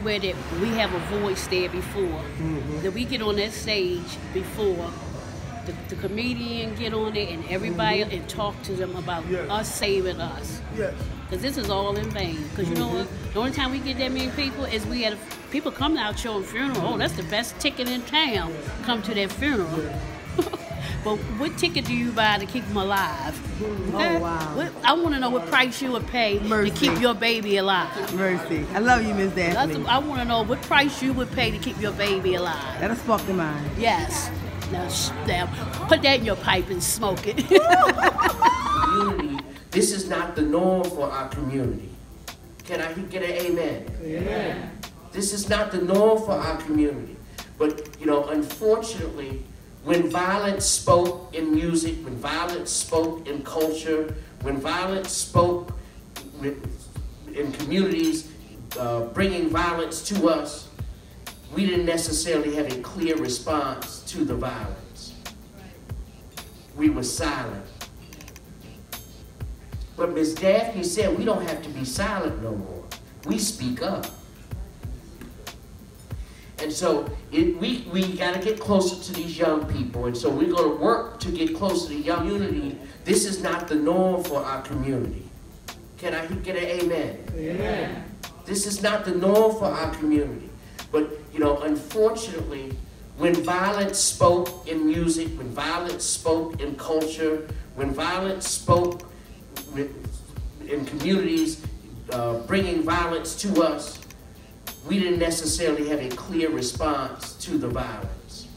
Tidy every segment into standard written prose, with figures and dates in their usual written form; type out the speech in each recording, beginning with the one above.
Where that we have a voice there before, that we get on that stage before the comedian get on it and everybody and talk to them about us saving us. Yes. Because this is all in vain. Because you know what? The only time we get that many people is we had people come to our show and funeral. Oh, that's the best ticket in town. Come to their funeral. But what ticket do you buy to keep them alive? Oh, wow. I want to know what price you would pay to keep your baby alive. Mercy. I love you, Miss Daphne. I want to know what price you would pay to keep your baby alive. That'll spark the mind. Yes. Now, put that in your pipe and smoke it. Community, this is not the norm for our community. Can I get an amen? Amen. This is not the norm for our community. But, you know, unfortunately, when violence spoke in music, when violence spoke in culture, when violence spoke in communities, bringing violence to us, we didn't necessarily have a clear response to the violence. We were silent. But Ms. Daphne said we don't have to be silent no more. We speak up. And so we got to get closer to these young people. And so we're going to work to get closer to the young community. This is not the norm for our community. Can I get an amen? Amen. This is not the norm for our community. But, you know, unfortunately, when violence spoke in music, when violence spoke in culture, when violence spoke in communities, bringing violence to us, we didn't necessarily have a clear response to the violence.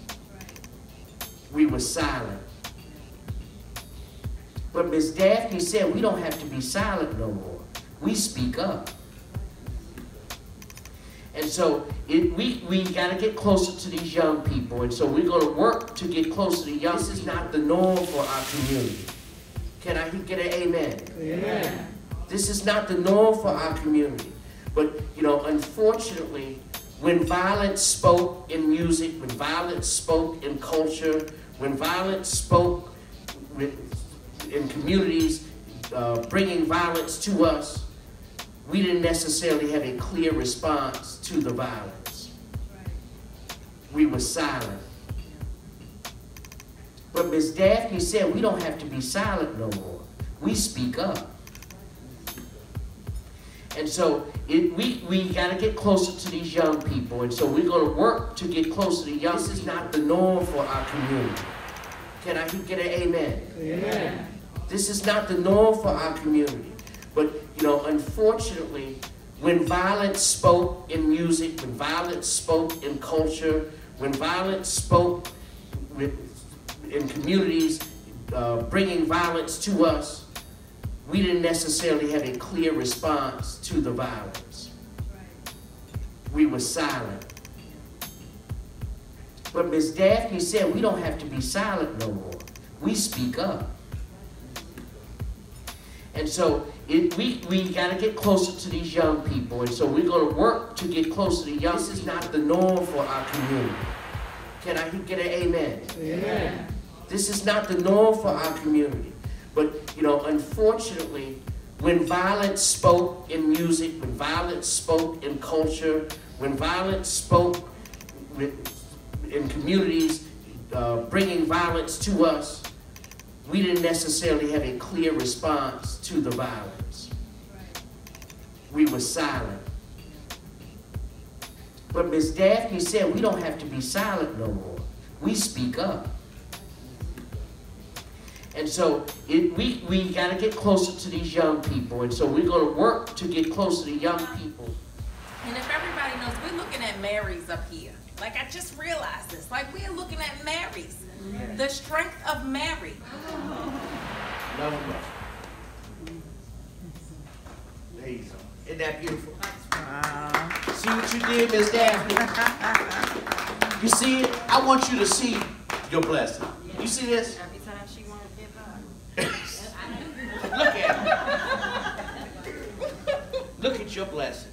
We were silent. But Ms. Daphne said we don't have to be silent no more. We speak up. And so we got to get closer to these young people. And so we're going to work to get closer to young. This is not the norm for our community. Can I get an amen? Amen. This is not the norm for our community. But, you know, unfortunately, when violence spoke in music, when violence spoke in culture, when violence spoke in communities, bringing violence to us, we didn't necessarily have a clear response to the violence. We were silent. But Ms. Daphne said we don't have to be silent no more. We speak up. And so we got to get closer to these young people. And so we're going to work to get closer to young. This is not the norm for our community. Can I get an amen? Amen. This is not the norm for our community. But, you know, unfortunately, when violence spoke in music, when violence spoke in culture, when violence spoke in communities, bringing violence to us, we didn't necessarily have a clear response to the violence. We were silent. But Ms. Daphne said we don't have to be silent no more. We speak up. And so we got to get closer to these young people. And so we're going to work to get closer to young. This is not the norm for our community. Can I get an amen? Amen. This is not the norm for our community. But, you know, unfortunately, when violence spoke in music, when violence spoke in culture, when violence spoke in communities, bringing violence to us, we didn't necessarily have a clear response to the violence. We were silent. But Ms. Daphne said we don't have to be silent no more. We speak up. And so we got to get closer to these young people. And so we're going to work to get closer to young people. And if everybody knows, we're looking at Marys up here. Like, I just realized this. Like, we're looking at Marys. The strength of Mary. Love them. There you go. Isn't that beautiful? Wow. See what you did, Miss Daphne? You see it? I want you to see your blessing. You see this? Every time she wants to give up. Look at it. Look at your blessing.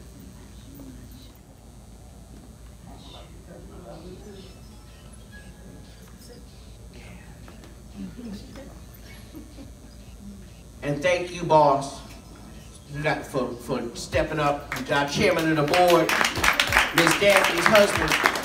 And thank you, boss, for stepping up, our chairman of the board. Daphne's husband.